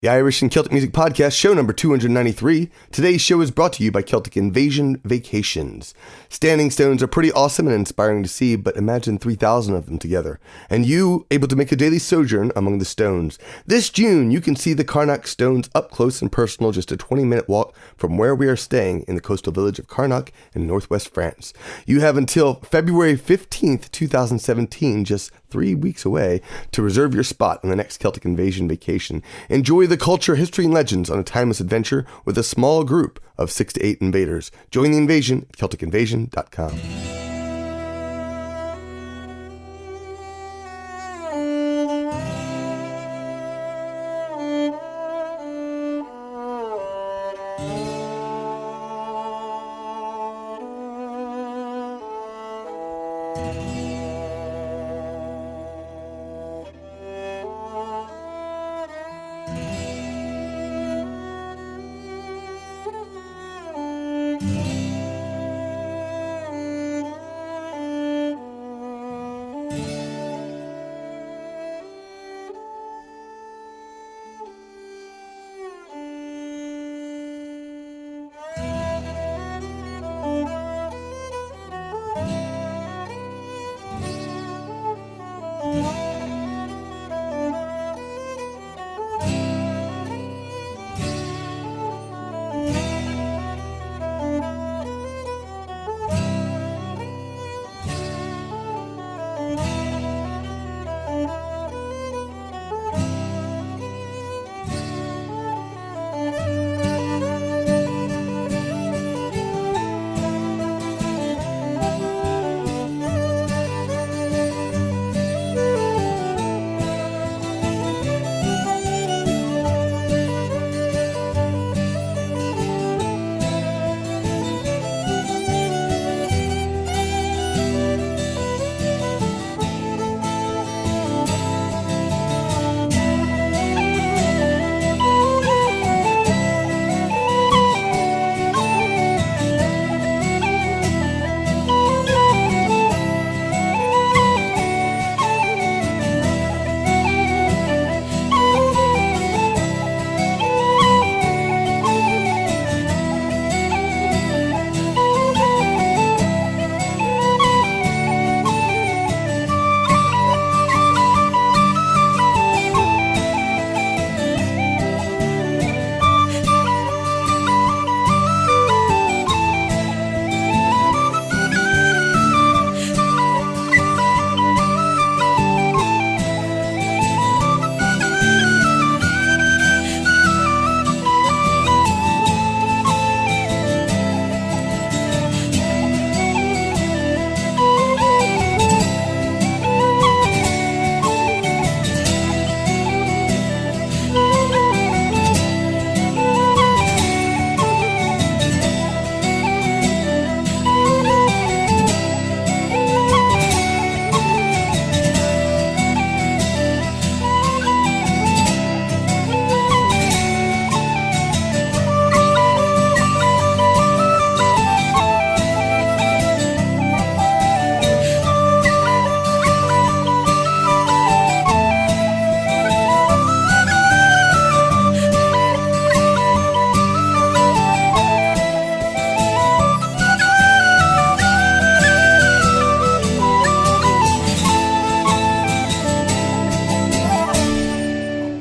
The Irish and Celtic Music Podcast, show number 293. Today's show is brought to you by Celtic Invasion Vacations. Standing stones are pretty awesome and inspiring to see, but imagine 3,000 of them together, and you able to make a daily sojourn among the stones. This June, you can see the Carnac Stones up close and personal, just a 20-minute walk from where we are staying in the coastal village of Carnac in northwest France. You have until February 15th, 2017, just 3 weeks away, to reserve your spot on the next Celtic Invasion Vacation. Enjoy the culture, history, and legends on a timeless adventure with a small group of 6 to 8 invaders. Join the invasion at CelticInvasion.com.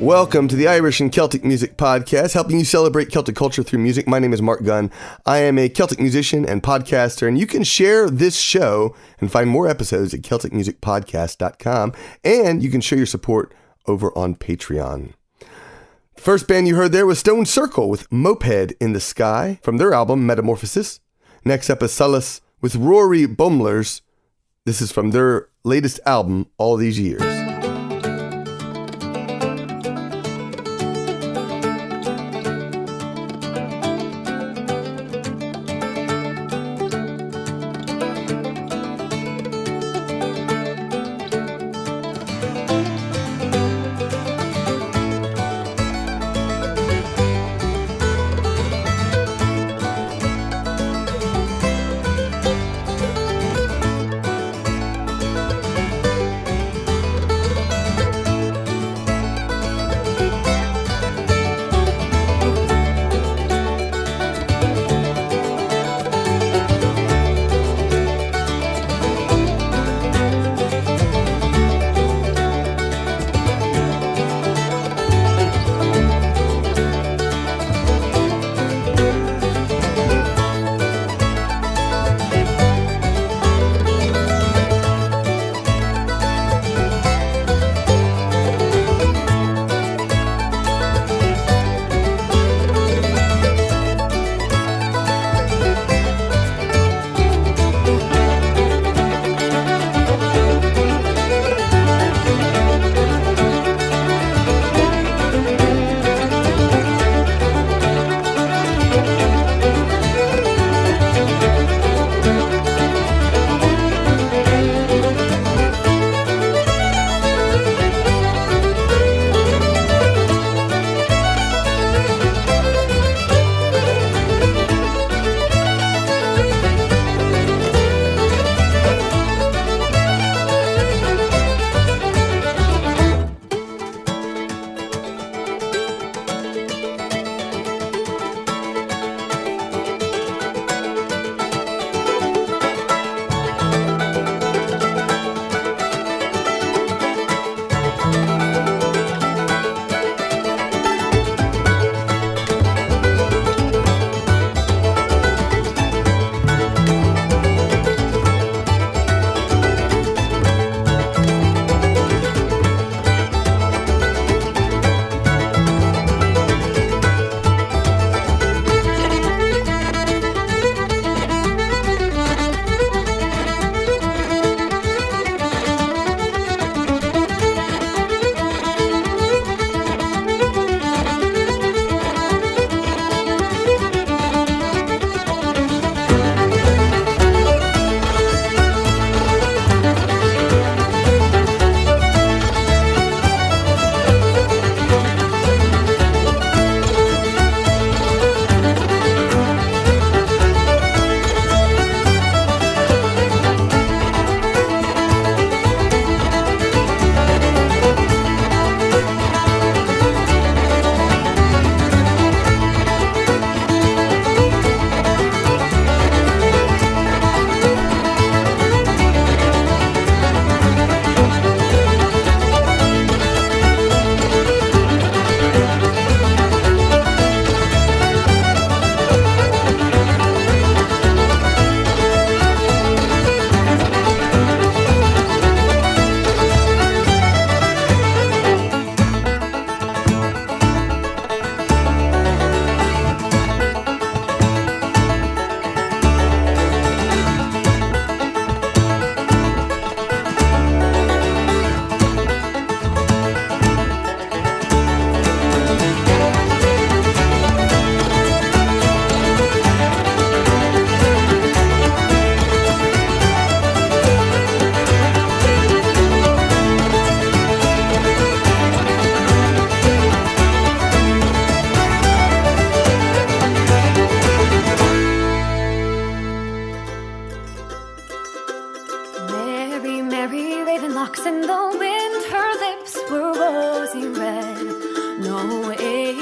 Welcome to the Irish and Celtic Music Podcast, helping you celebrate Celtic culture through music. My name is Mark Gunn. I am a Celtic musician and podcaster, and you can share this show and find more episodes at CelticMusicPodcast.com, and you can show your support over on Patreon. The first band you heard there was Stonecircle with Moped in the Sky from their album Metamorphosis. Next up is Solas with Rory Bumlers. This is from their latest album, All These Years.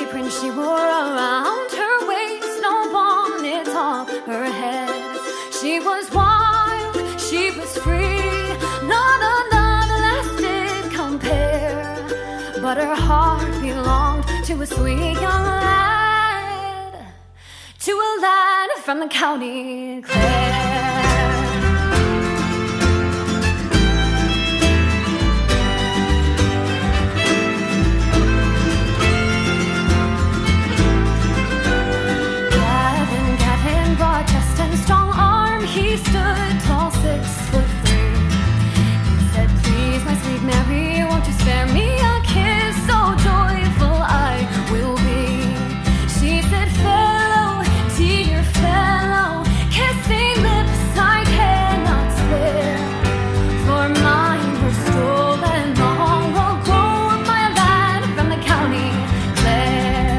apron she wore around her waist, no bonnet on her head. She was wild, she was free, not another lass did compare, but her heart belonged to a sweet young lad, to a lad from the county Clare. Chest and strong arm, he stood tall, 6'3". He said, please, my sweet Mary, won't you spare me a kiss? So joyful I will be. She said, fellow, dear fellow, kissing lips I cannot spare, for mine were stolen long ago by a lad from the county Clare.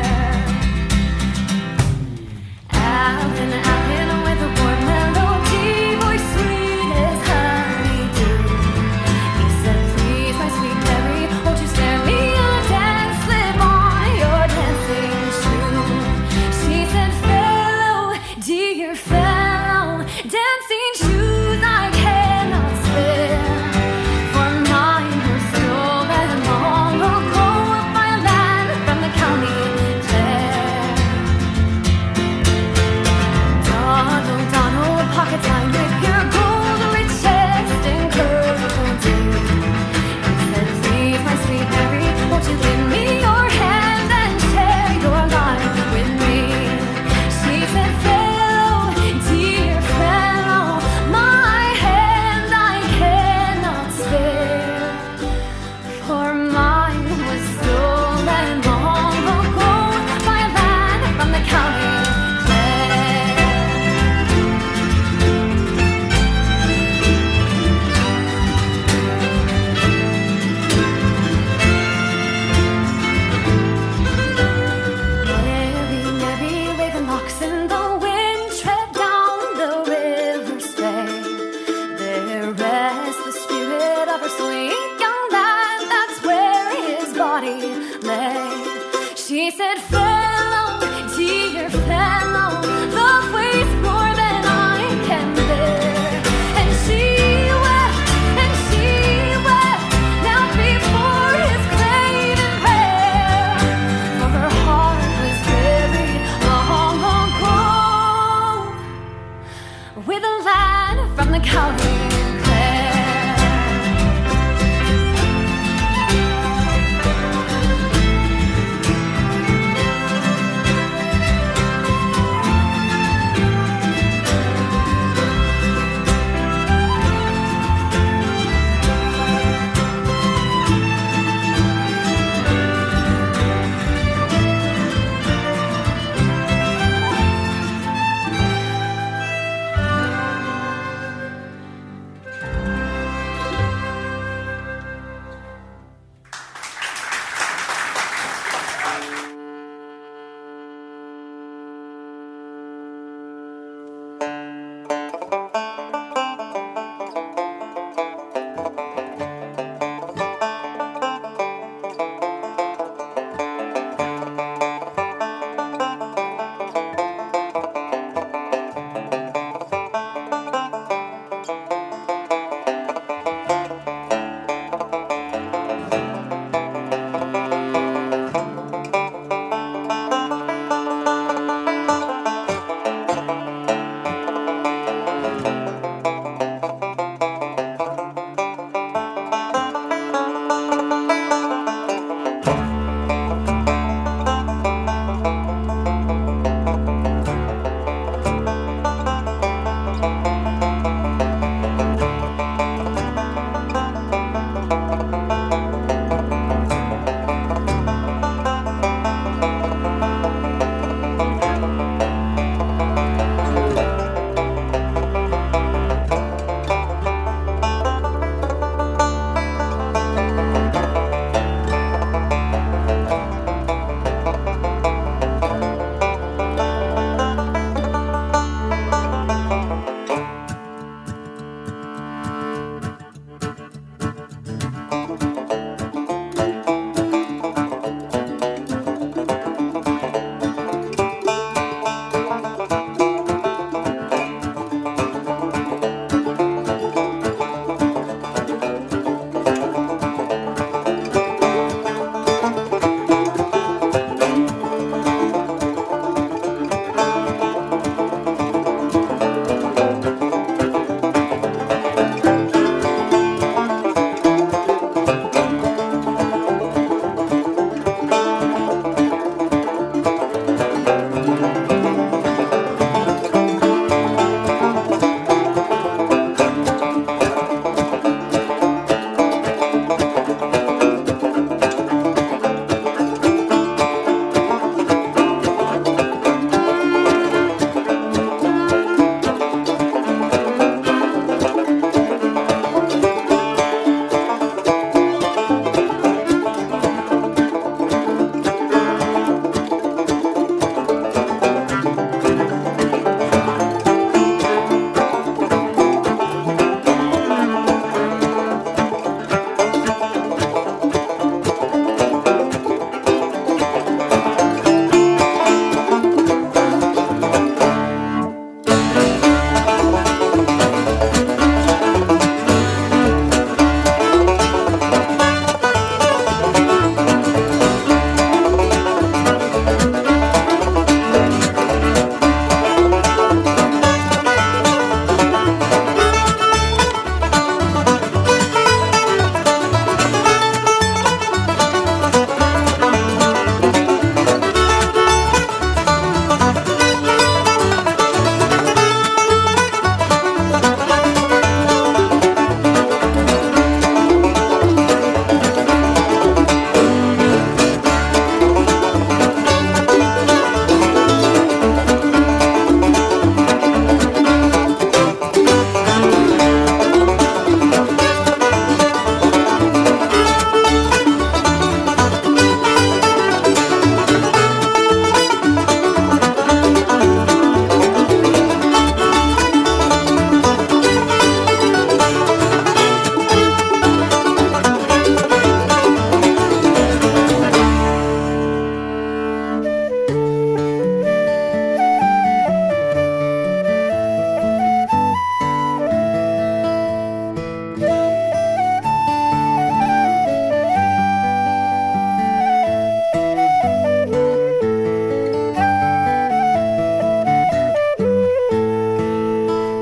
Allen, with a warm melody, voice sweet as honeydew. He said, please, my sweet Mary, won't you spare me a dance? Slip on your dancing shoe. She said, fellow, dear fellow, dancing shoes I cannot spare, for mine were stolen long ago by a lad from the county Clare. Donald, pocket time with your gold, rich chest and curled dew. He said, please, my sweet Mary, won't you lend me your hand and share your life with me? She said, fellow, dear fellow, my hand I cannot spare, for mine was stolen long ago by a lad from the county Clare. Mary, waving locks in the wind, tread down the river's bay. There rests the spirit of her sweet young lad, that's where his body lay. She said, fellow, dear fellow, love weighs more than I can bear. And she wept, knelt before his grave in prayer, for her heart was buried long ago with a lad from the county Clare.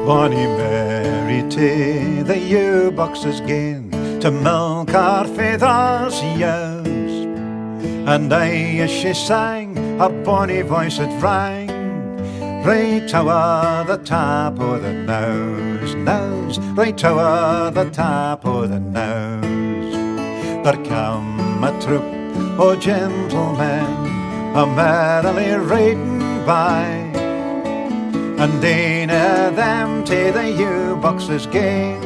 Bonnie Mary to the Ewe Buchts gain to milk our feathers yows, and aye as she sang her bonny voice it rang right tower the top o' the nose, right tower the top o' the nose. There come a troop o' gentlemen a merrily riding by, and ane of them to the Ewe Buchts gain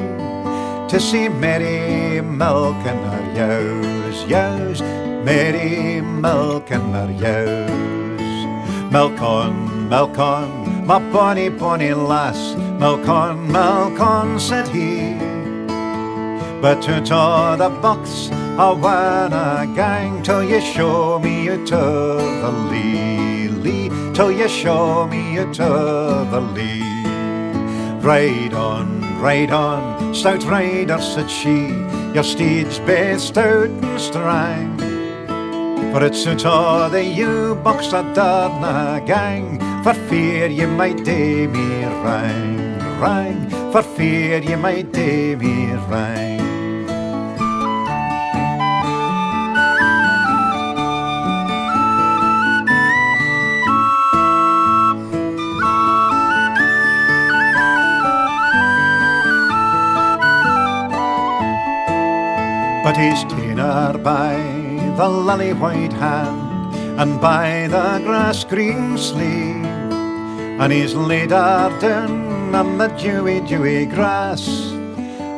to see Mary milking her yows, Mary milking her yows. Milk on, my bonny, bonny lass, milk on, said he. But to all the bucks I wanna gang till you show me you to the lee, till you show me you to the lee. Ride on, stout rider, said she, your steed's be stout and strang. For it's to all the Ewe Buchts I darna gang, for fear you might do me rang, for fear you might do me rang. But he's ta'en her by the lily white hand and by the grass green sleeve, and he's laid her down on the dewy grass,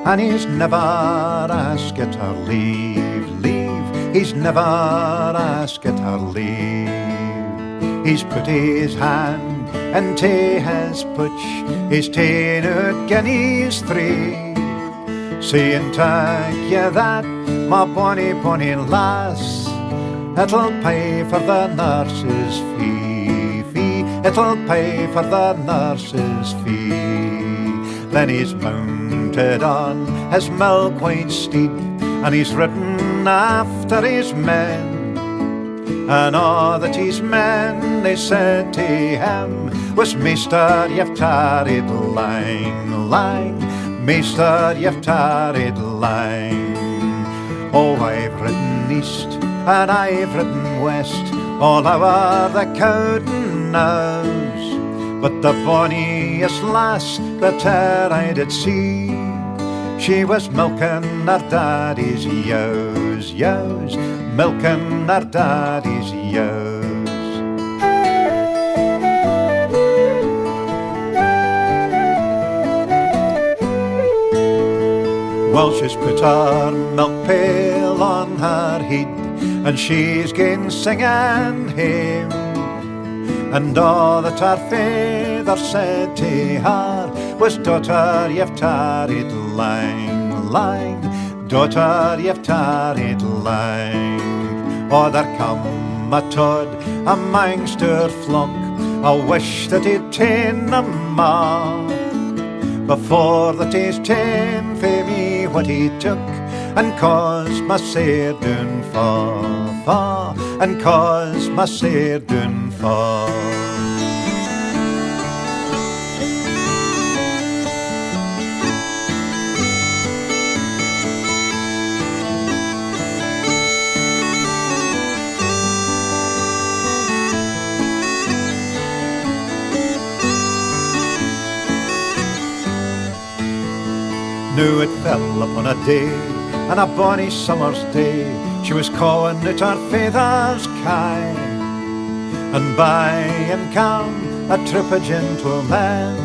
and he's never asked her leave, he's never asked her leave. He's put his hand into his putch, he's ta'en out guineas 3, saying take ye that, my bonny, bonny lass, it'll pay for the nurse's fee, it'll pay for the nurse's fee. Then he's mounted on his milk-white steed, and he's ridden after his men, and all that his men they said to him was, Measter, you've tarried lang, Measter, you've tarried lang. Oh, I've ridden east and I've ridden west, all o'er the Cowden knows, but the bonniest lass that e'er I did see, she was milking her daddy's yows, milking her daddy's yows. Well, she's put her milk pail on her head, and she's gone singing hymn, and all that her father said to her was, Daughter, you've tarried lang, daughter, you've tarried lang. Oh, there come a tod amongst her flock, I wish that he'd ta'en them more, before that he's ta'en for me what he took, and caused my sair down far, and caused my sair down far. Now it fell upon a day, and a bonny summer's day, she was cawing at her father's kye, and by and come a troop of gentlemen,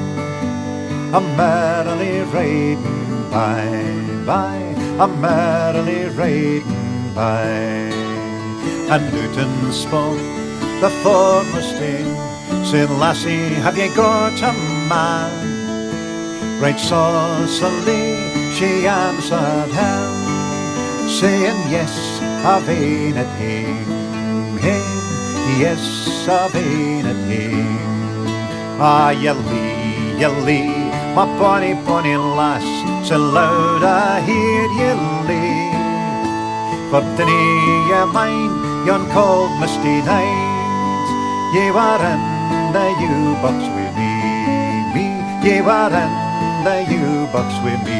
a merrily riding by, a merrily riding by. And Newton spoke the foremost in, saying, Lassie, have ye got a man? Right saucily she answered him, saying, Yes, I've been at him, yes, I've been at him. Ah, ye lee, my bonny, bonny lass, so loud I hear ye lee. For dinna ye mind yon cold misty night, ye were in the Ewe Buchts wi me, ye were in the Ewe Buchts wi me.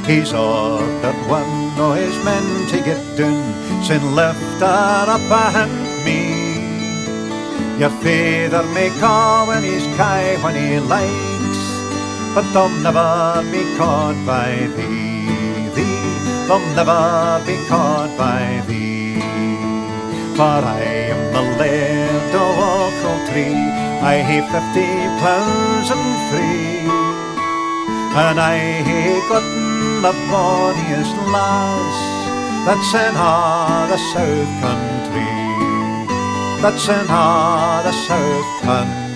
He's ordered one o' his men to get down, saying lift her up ahint me. Your father may call when he's kye when he likes, but they'll never be caught by thee. They'll never be caught by thee. For I am the laird of Ochil Tree, I hae 50 ploughs and 3, and I hae gotten the bonniest lass that's in all the south country, that's in all the south country.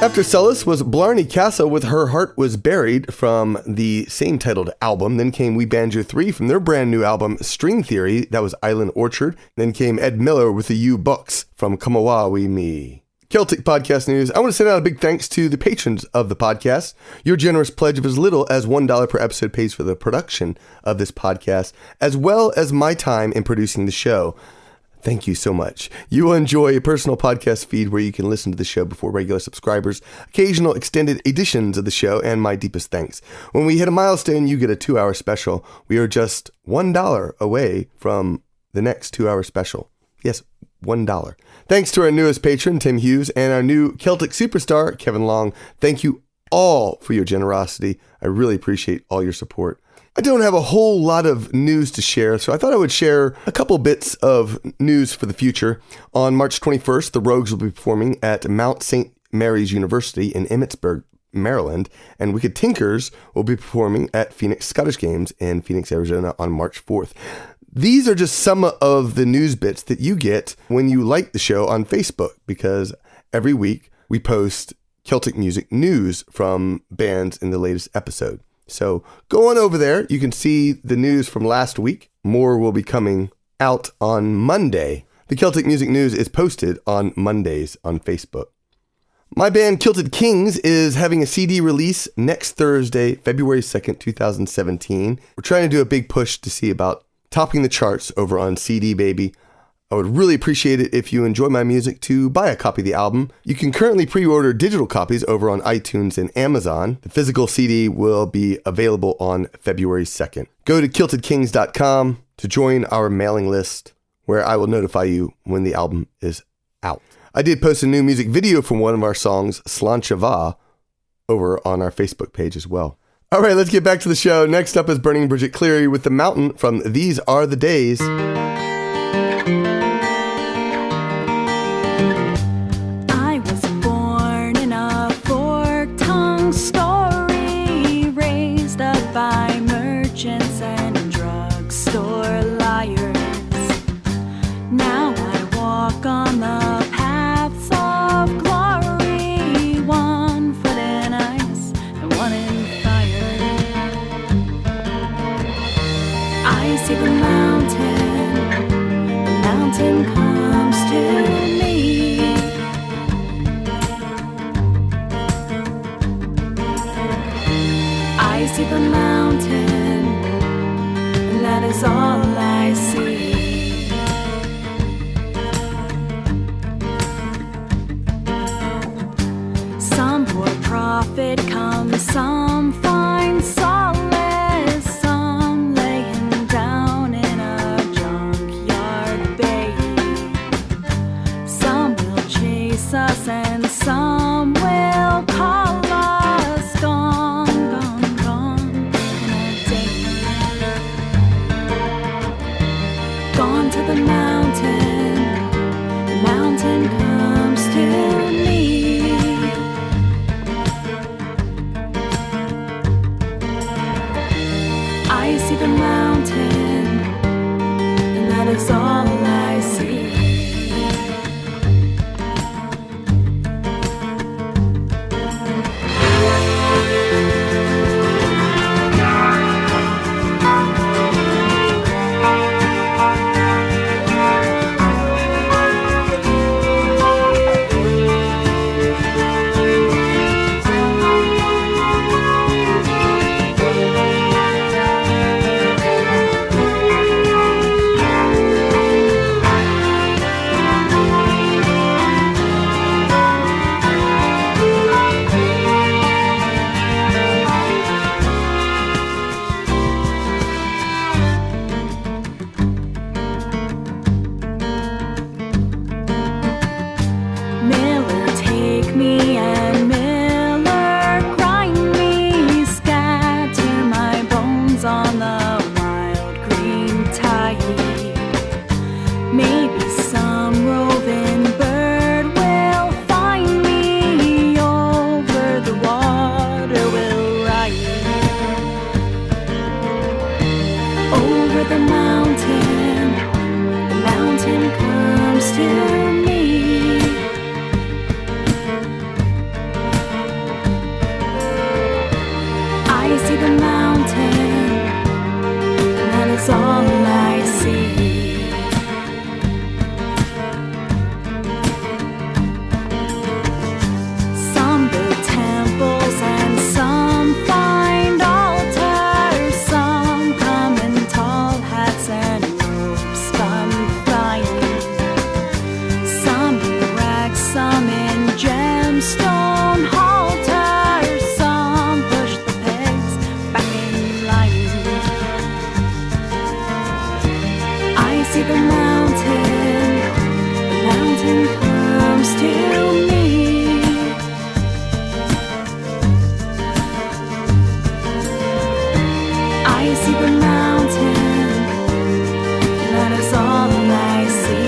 After Solas was Blarney Castle with Her Heart Was Buried from the same titled album. Then came We Banjo 3 from their brand new album String Theory, that was Island Orchard. Then came Ed Miller with the Ewe Buchts from Come Awa Wi Me. Celtic Podcast News. I want to send out a big thanks to the patrons of the podcast. Your generous pledge of as little as $1 per episode pays for the production of this podcast, as well as my time in producing the show. Thank you so much. You will enjoy a personal podcast feed where you can listen to the show before regular subscribers, occasional extended editions of the show, and my deepest thanks. When we hit a milestone, you get a 2-hour special. We are just $1 away from the next 2-hour special. Yes, $1. Thanks to our newest patron, Tim Hughes, and our new Celtic superstar, Kevin Long. Thank you all for your generosity. I really appreciate all your support. I don't have a whole lot of news to share, so I thought I would share a couple bits of news for the future. On March 21st, the Rogues will be performing at Mount St. Mary's University in Emmitsburg, Maryland, and Wicked Tinkers will be performing at Phoenix Scottish Games in Phoenix, Arizona on March 4th. These are just some of the news bits that you get when you like the show on Facebook, because every week we post Celtic music news from bands in the latest episode. So go on over there. You can see the news from last week. More will be coming out on Monday. The Celtic Music News is posted on Mondays on Facebook. My band Kilted Kings is having a CD release next Thursday, February 2nd, 2017. We're trying to do a big push to see about topping the charts over on CD Baby. I would really appreciate it if you enjoy my music to buy a copy of the album. You can currently pre-order digital copies over on iTunes and Amazon. The physical CD will be available on February 2nd. Go to kiltedkings.com to join our mailing list, where I will notify you when the album is out. I did post a new music video from one of our songs, Slanchava, over on our Facebook page as well. All right, let's get back to the show. Next up is Burning Bridget Cleary with The Mountain from These Are the Days. By merchants and drugstore liars. Now I walk on the paths of glory, one foot in ice and one in fire. I see the mountain comes to me. I see the mountain, and that is all I see. Some poor prophet comes, some find solace, some lay him down in a junkyard bay. Some will chase us, and some will call us gone. Gone to the mountain comes to me. mountain comes to me. I see the mountain, and that is all I see. Some build temples and some find altars. Some come in tall hats and robes come flying. Some in rags, some in gemstone halters. Some push the pegs back in line. I see the mountain comes to me. I see the mountain, and that is all I see.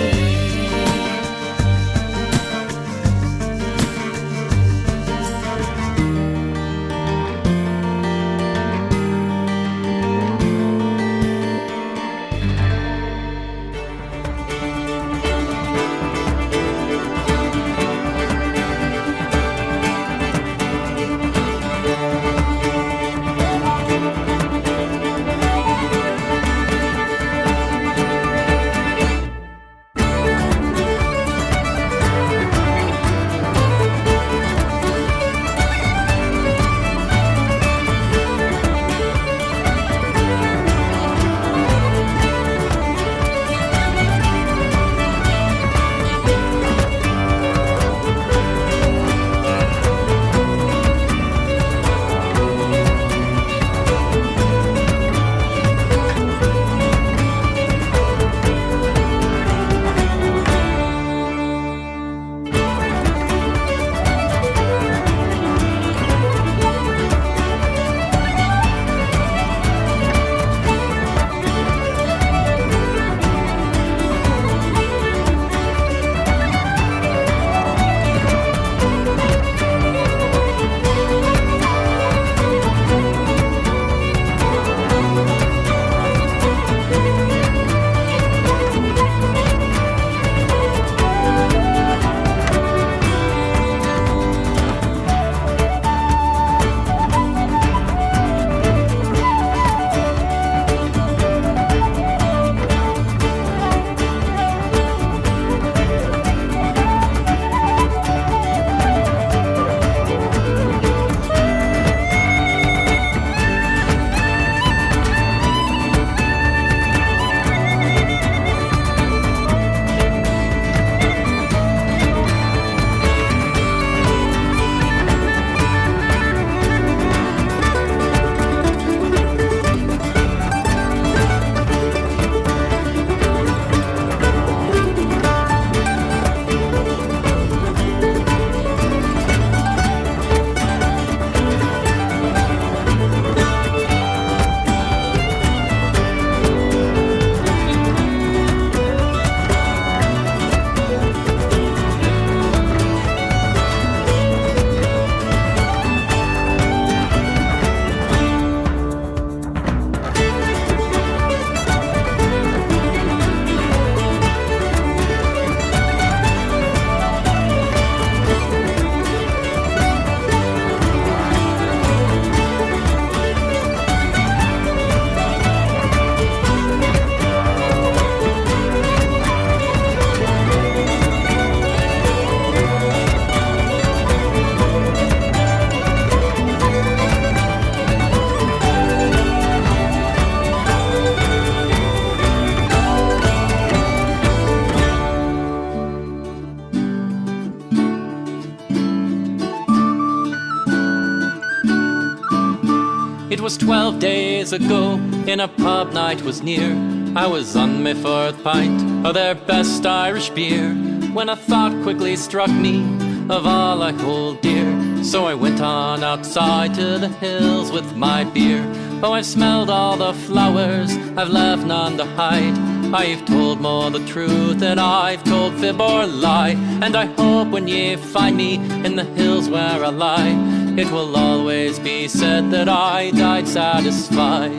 It was 12 days ago, in a pub night was near. I was on my fourth pint of their best Irish beer, when a thought quickly struck me of all I hold dear. So I went on outside to the hills with my beer. Oh, I've smelled all the flowers, I've left none to hide. I've told more the truth than I've told fib or lie. And I hope when ye find me in the hills where I lie, it will always be said that I died satisfied.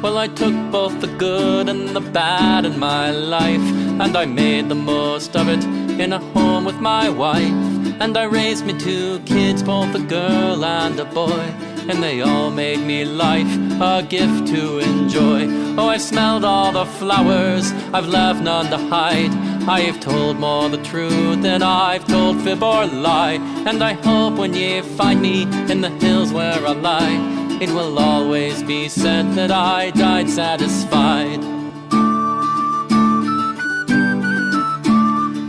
Well, I took both the good and the bad in my life, and I made the most of it in a home with my wife. And I raised me 2 kids, both a girl and a boy, and they all made me life a gift to enjoy. Oh, I've smelled all the flowers, I've left none to hide. I've told more the truth than I've told fib or lie. And I hope when ye find me in the hills where I lie, it will always be said that I died satisfied.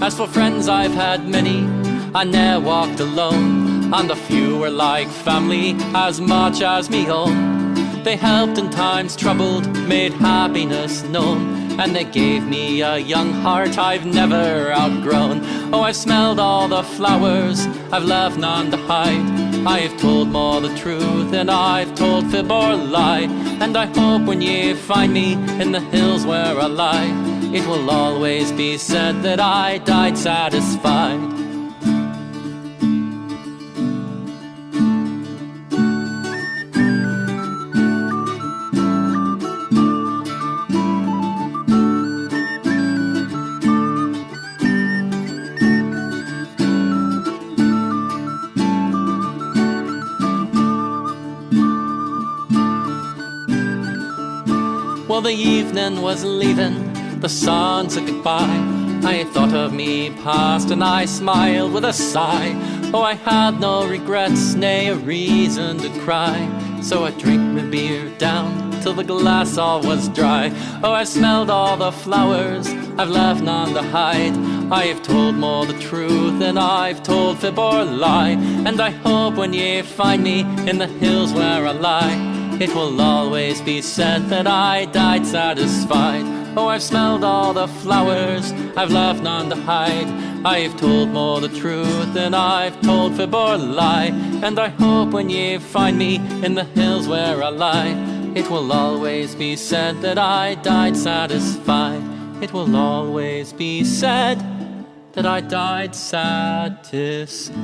As for friends, I've had many, I ne'er walked alone, and the few were like family as much as me own. They helped in times troubled, made happiness known, and they gave me a young heart I've never outgrown. Oh, I've smelled all the flowers, I've left none to hide. I've told more the truth than I've told fib or lie. And I hope when ye find me in the hills where I lie, it will always be said that I died satisfied. Well, the evening was leaving, the sun said goodbye. I thought of me past and I smiled with a sigh. Oh, I had no regrets, nay a reason to cry. So I drank my beer down till the glass all was dry. Oh, I've smelled all the flowers, I've left none to hide. I've told more the truth than I've told fib or lie. And I hope when ye find me in the hills where I lie, it will always be said that I died satisfied. Oh, I've smelled all the flowers, I've left none to hide. I've told more the truth than I've told fib or lie. And I hope when ye find me in the hills where I lie, it will always be said that I died satisfied. It will always be said that I died satisfied.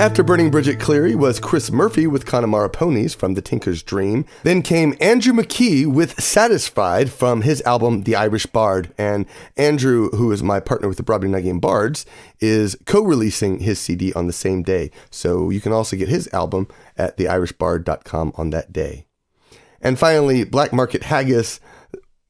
After Burning Bridget Cleary was Chris Murphy with Connemara Ponies from The Tinker's Dream. Then came Andrew McKee with Satisfied from his album The Irish Bard. And Andrew, who is my partner with the Broadway Night Game Bards, is co-releasing his CD on the same day. So you can also get his album at theirishbard.com on that day. And finally, Black Market Haggis.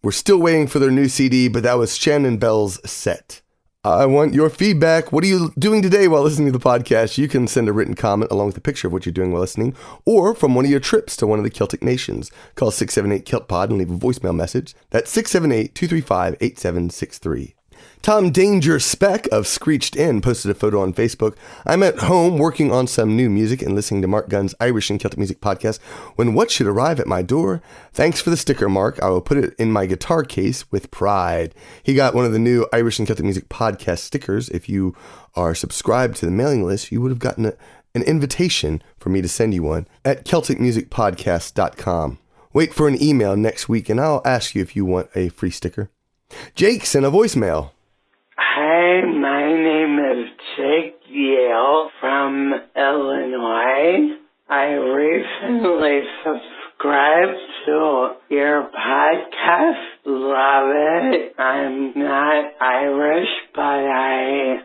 We're still waiting for their new CD, but that was Shandon Bells Set. I want your feedback. What are you doing today while listening to the podcast? You can send a written comment along with a picture of what you're doing while listening, or from one of your trips to one of the Celtic nations. Call 678-KELT-POD and leave a voicemail message. That's 678-235-8763. Tom Danger Speck of Screeched In posted a photo on Facebook. I'm at home working on some new music and listening to Mark Gunn's Irish and Celtic Music podcast when what should arrive at my door? Thanks for the sticker, Mark. I will put it in my guitar case with pride. He got one of the new Irish and Celtic Music podcast stickers. If you are subscribed to the mailing list, you would have gotten an invitation for me to send you one at CelticMusicPodcast.com. Wait for an email next week and I'll ask you if you want a free sticker. Jake sent a voicemail. Hi, my name is Jake Yale from Illinois. I recently subscribed to your podcast. Love it. I'm not Irish, but I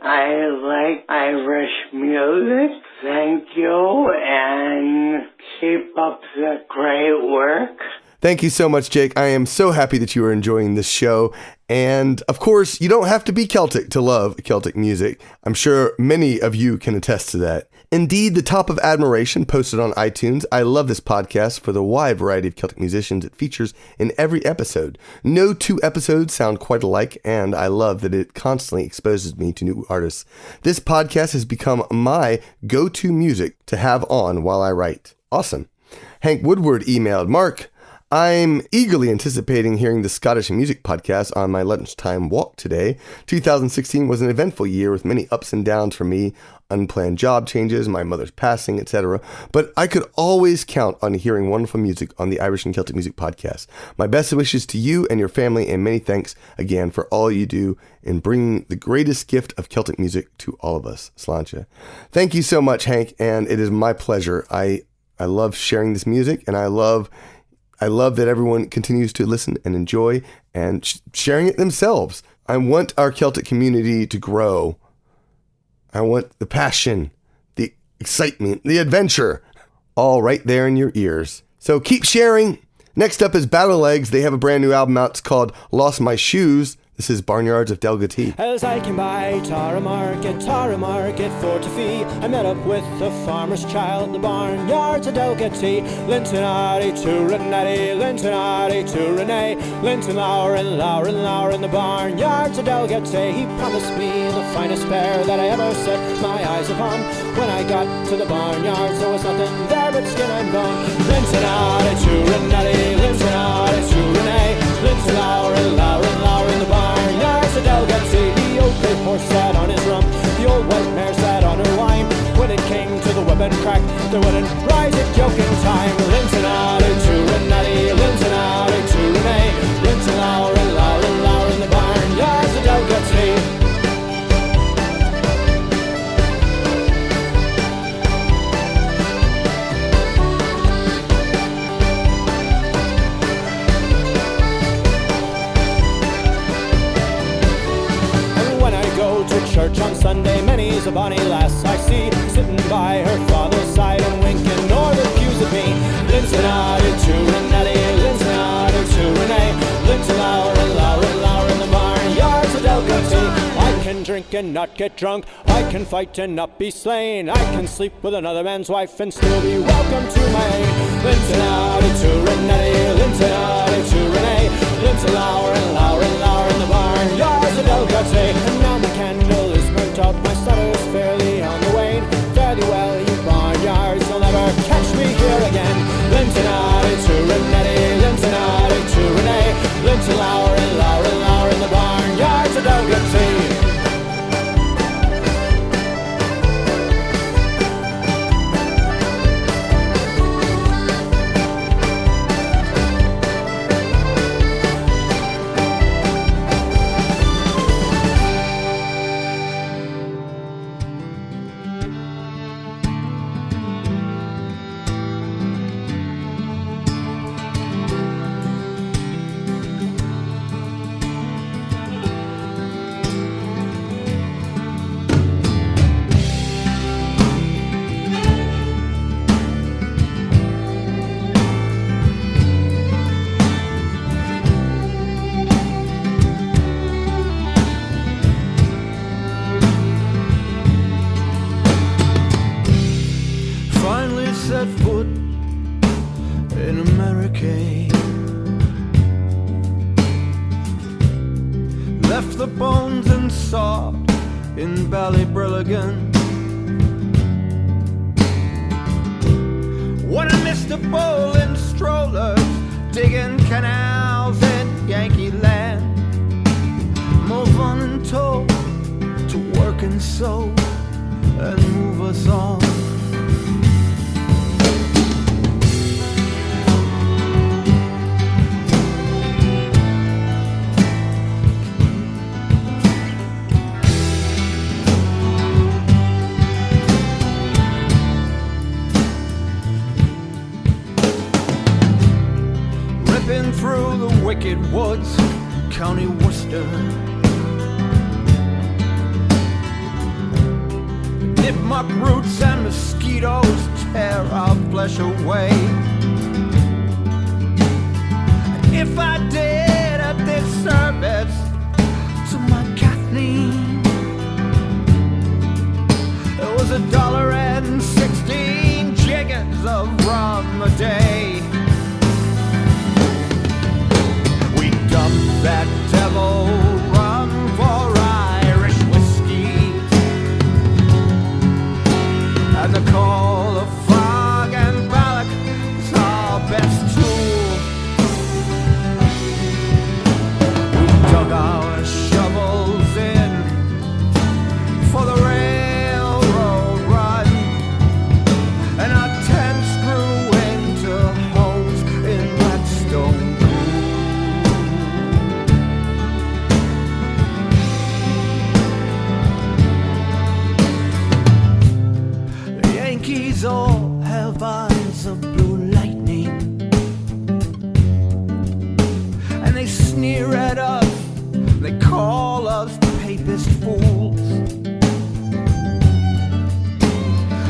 like Irish music. Thank you, and keep up the great work. Thank you so much, Jake. I am so happy that you are enjoying this show. And of course, you don't have to be Celtic to love Celtic music. I'm sure many of you can attest to that. Indeed, the Top of Admiration posted on iTunes. I love this podcast for the wide variety of Celtic musicians it features in every episode. No two episodes sound quite alike, and I love that it constantly exposes me to new artists. This podcast has become my go-to music to have on while I write. Awesome. Hank Woodward emailed, Mark, I'm eagerly anticipating hearing the Scottish Music podcast on my lunchtime walk today. 2016 was an eventful year with many ups and downs for me, unplanned job changes, my mother's passing, etc. But I could always count on hearing wonderful music on the Irish and Celtic Music podcast. My best wishes to you and your family, and many thanks again for all you do in bringing the greatest gift of Celtic music to all of us. Sláinte. Thank you so much, Hank, and it is my pleasure. I love sharing this music, and I love that everyone continues to listen and enjoy and sharing it themselves. I want our Celtic community to grow. I want the passion, the excitement, the adventure, all right there in your ears. So keep sharing. Next up is Battlegs. They have a brand new album out. It's called Lost My Shoes. This is Barnyards of Delgaty. As I came by Tara Market for to fee, I met up with a farmer's child, the Barnyards of Delgaty. Lintonati to Renetti, Lintonati to Renee, Linton Lauren, Lauren, the Barnyards of Delgaty. He promised me the finest pair that I ever set my eyes upon. When I got to the Barnyards, there was nothing there but skin and bone. Lintonati to Renetti, Lintonati to Renee, Linton Lauren, the Barnyards of Delgaty. The old bay horse sat on his rump, the old white mare sat on her wine. When it came to the whip and crack, there wouldn't rise at joking time. Lintonati to Renetti, Lintonati to Renee, Linton Lauren, the Barnyards of Delgaty. Church on Sunday, many's a bonny lass I see, sitting by her father's side and winking northern views at me. Lintonati to Renetti, Lintonati to Renee, Linton Lauren, the Barnyards of Delgaty. I can drink and not get drunk, I can fight and not be slain, I can sleep with another man's wife and still be welcome to my aid. Lintonati to Renetti, Lintonati to Renee, Linton Lauren, the Barnyards of Delgaty. And now my candle is burnt out, my stutter's fairly on the wane. Fare thee well, you Barnyards, you'll never catch me here again. Lintonati to Renetti, Lintonati to Renee, Linton Lauren, the Barnyards of Delgaty. set foot in America. Left the bones and sod in Ballybrilligan. When I missed a bowl in strollers, digging canals in Yankee land. Move on and tow to work and sew and move us on. Ripping through the wicked woods, County Worcester. Nipmuc roots and mosquitoes tear our flesh away. And if I did a disservice to my Kathleen, it was $1.16 jiggers of rum a day. We dumped that devil rum for Irish whiskey, and the call of fog and Ballock is our best tool. We dug our shovels in for the railroad run, and our tents grew into holes in Blackstone. The Yankees all have eyes of blue lightning, and they sneer at us, they call us papist fools.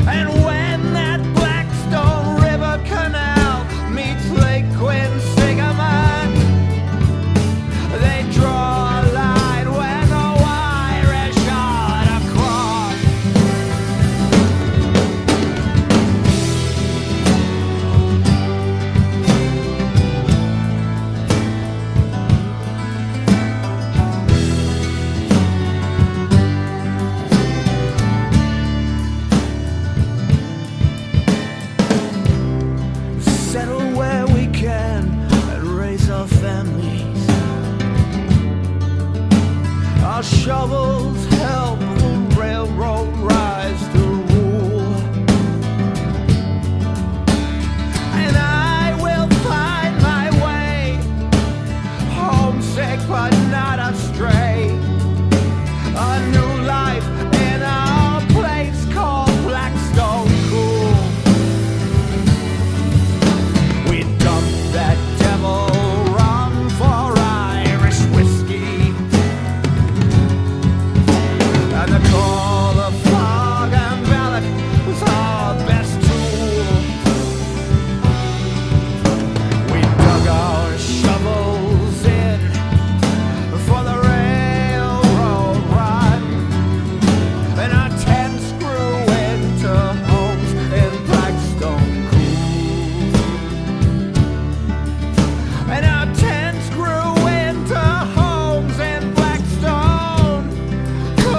And when that Blackstone River Canal meets Lake Quinsigamon, they draw a line where no Irish are to cross. Settle where we can and raise our families. Our shovels help the railroad rise to rule, and I will find my way, homesick but not astray. A new life in our place called Blackstone Cool. We dumped that devil rum for Irish whiskey, and the call of fog and Ballock was our best tool. We dug our shovels in for the railroad run, and our tents grew into homes in Blackstone Cool. And our tents grew into homes in Blackstone Cool.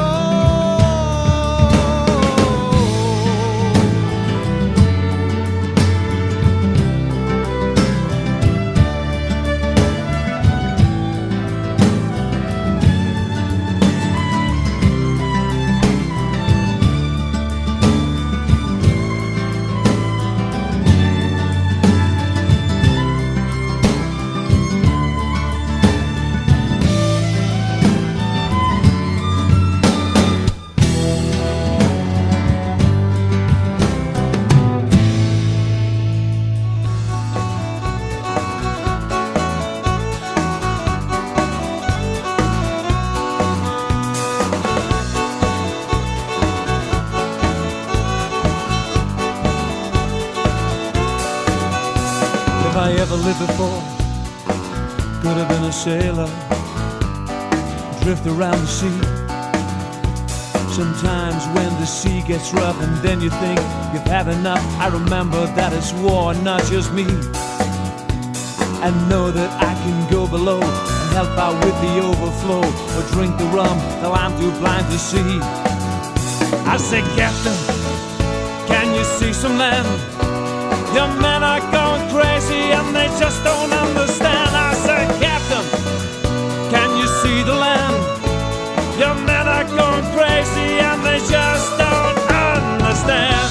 If I ever lived before, could have been a sailor, drift around the sea. Sometimes when the sea gets rough and then you think you've had enough, I remember that it's war, not just me. And know that I can go below and help out with the overflow, or drink the rum till I'm too blind to see. I say, Captain, can you see some land? Your men are going crazy and they just don't understand. I say, Captain, can you see the land? Your men are going crazy and they just don't understand.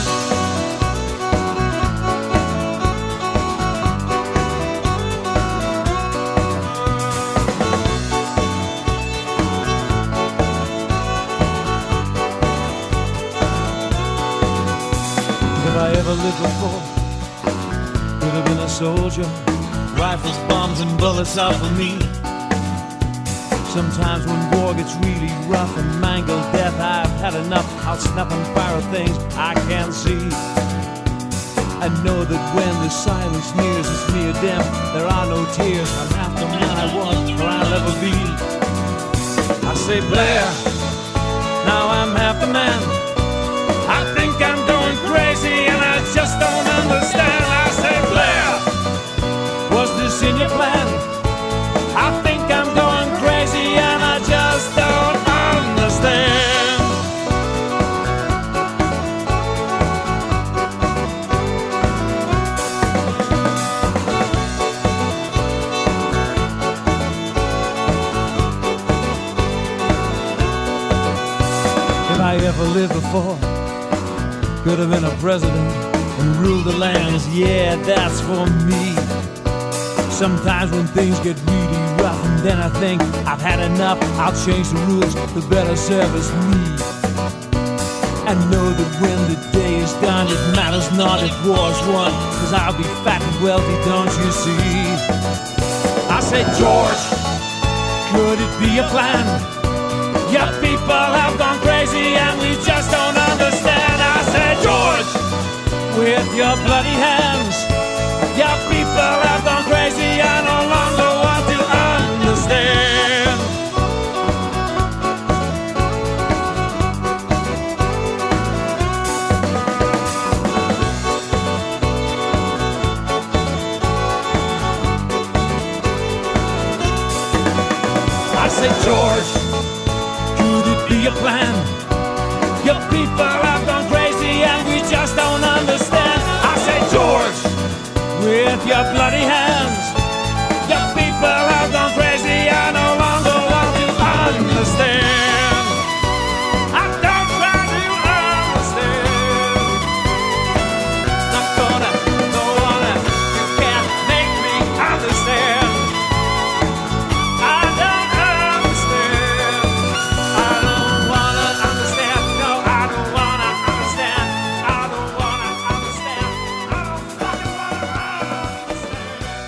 If I ever lived before, could have been a soldier. Rifles, bombs, and bullets are for me. Sometimes when war gets really rough and mangled death, I've had enough. I'll snap and fire things I can't see. I know that when the silence nears, it's me or them. There are no tears. I'm half the man I was, or I'll ever be. I say, Blair, now I'm half the man. I think I'm going crazy and I just don't understand. I say, Blair, was this in your plan? I think I'm going crazy and I just don't understand. If I ever lived before, could have been a president and ruled the lands, yeah, that's for me. Sometimes when things get really rough and then I think I've had enough, I'll change the rules to better service me. I know that when the day is done, it matters not if war's won, 'cause I'll be fat and wealthy, don't you see? I say, George, could it be a plan? Your people have gone crazy and we just don't understand. I say, George, with your bloody hands, your people have gone crazy, I no longer want to understand. I say, George, could it be a plan? Your people have gone crazy and we just don't understand. I say, George, with your bloody hands, your people have gone crazy, I no longer want to understand. I don't try to understand. Not gonna, don't wanna, you can't make me understand. I don't understand. I don't wanna understand. No, I don't wanna understand. I don't wanna understand. I don't fucking wanna understand.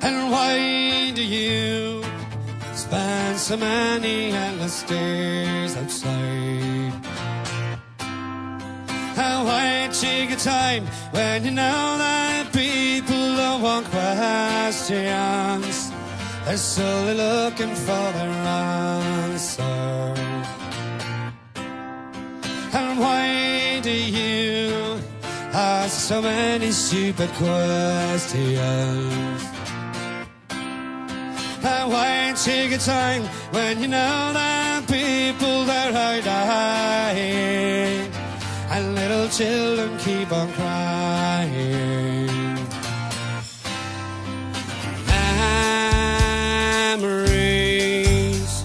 And why do you spend so many endless days outside? And why take your time when you know that people don't want questions? They're solely looking for their answer. And why do you ask so many stupid questions? And why take your time when you know that people are out dying and little children keep on crying? Memories,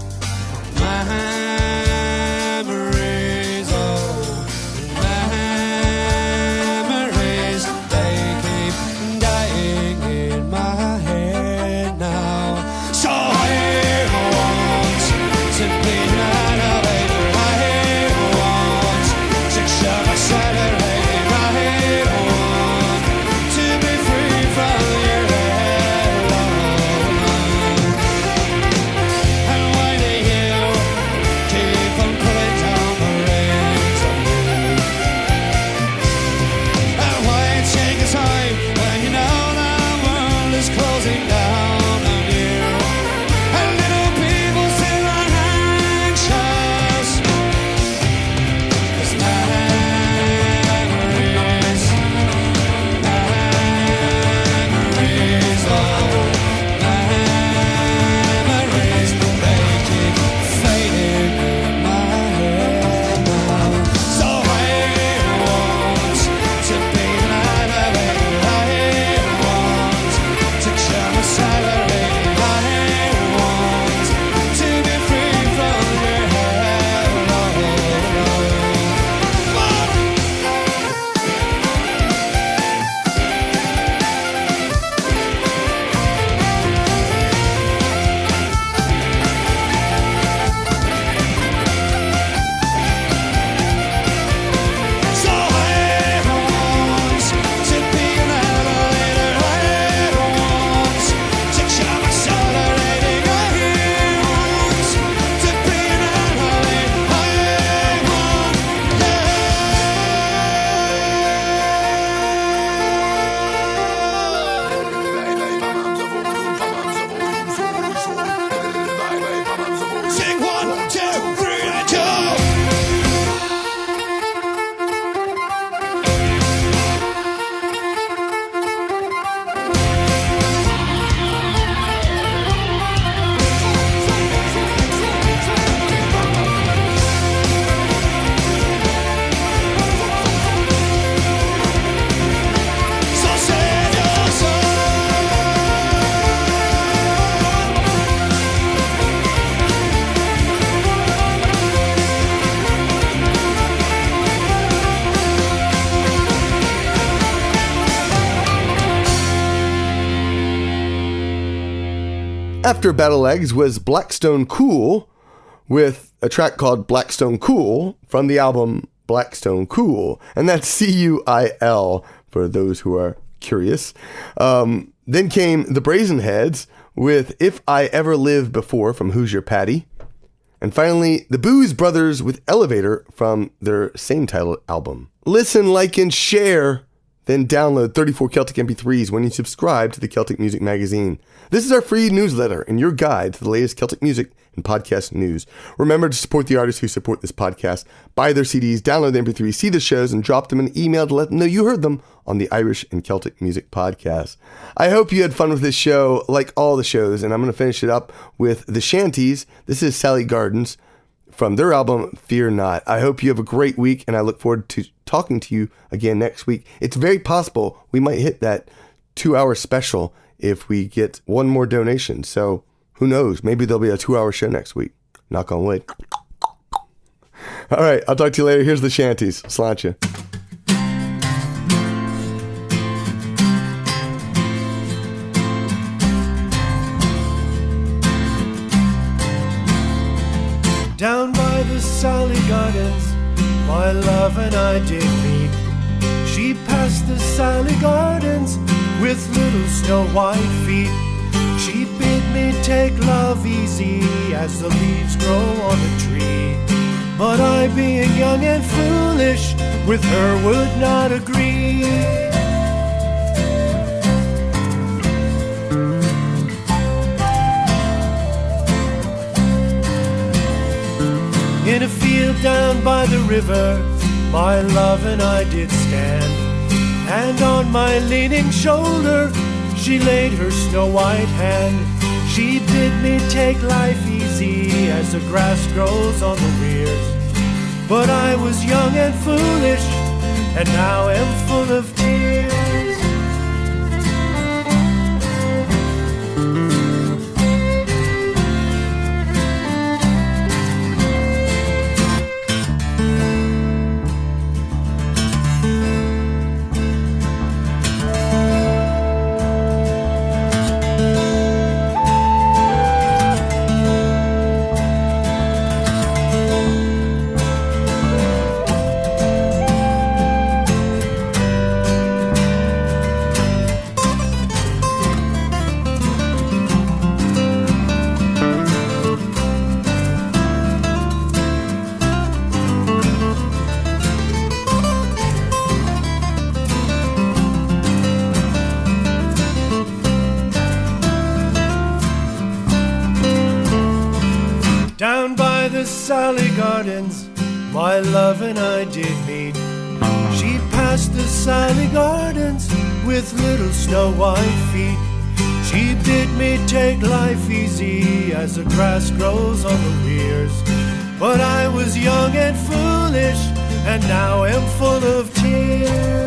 memories, oh, memories, they keep dying in my head now. So I want to be not away. I want to show my Saturday. I After Battlegs was Blackstone Cuil with a track called Blackstone Cuil from the album Blackstone Cuil, and that's Cuil for those who are curious. Then came the Brazen Heads with If I Ever Live Before from Who's Your Paddy. And finally, the Booze Brothers with Elevator from their same title album. Listen, like, and share, then download 34 Celtic MP3s when you subscribe to the Celtic Music Magazine. This is our free newsletter and your guide to the latest Celtic music and podcast news. Remember to support the artists who support this podcast. Buy their CDs, download the MP3s, see the shows, and drop them an email to let them know you heard them on the Irish and Celtic Music Podcast. I hope you had fun with this show, like all the shows, and I'm going to finish it up with the Shanties. This is Sally Gardens from their album Fear Not. I hope you have a great week, and I look forward to talking to you again next week. It's very possible we might hit that 2-hour special if we get one more donation. So who knows? Maybe there'll be a 2-hour show next week. Knock on wood. All right, I'll talk to you later. Here's the Shanties. Sláinte. Down by the Sally Gardens, my love and I did meet. She passed the Sally Gardens with little snow white feet. She bid me take love easy as the leaves grow on the tree. But I, being young and foolish, with her would not agree. In a field down by the river, my love and I did stand, and on my leaning shoulder she laid her snow white hand. She bid me take life easy as the grass grows on the weirs. But I was young and foolish, and now am full of tears. Down by the Sally Gardens, my love and I did meet. She passed the Sally Gardens with little snow white feet. She bid me take life easy as the grass grows on the weirs. But I was young and foolish, and now am full of tears.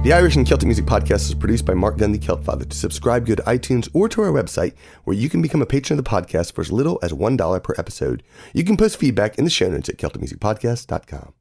The Irish and Celtic Music Podcast is produced by Mark Gunn, the Celtfather. To subscribe, go to iTunes or to our website, where you can become a patron of the podcast for as little as $1 per episode. You can post feedback in the show notes at CelticMusicPodcast.com.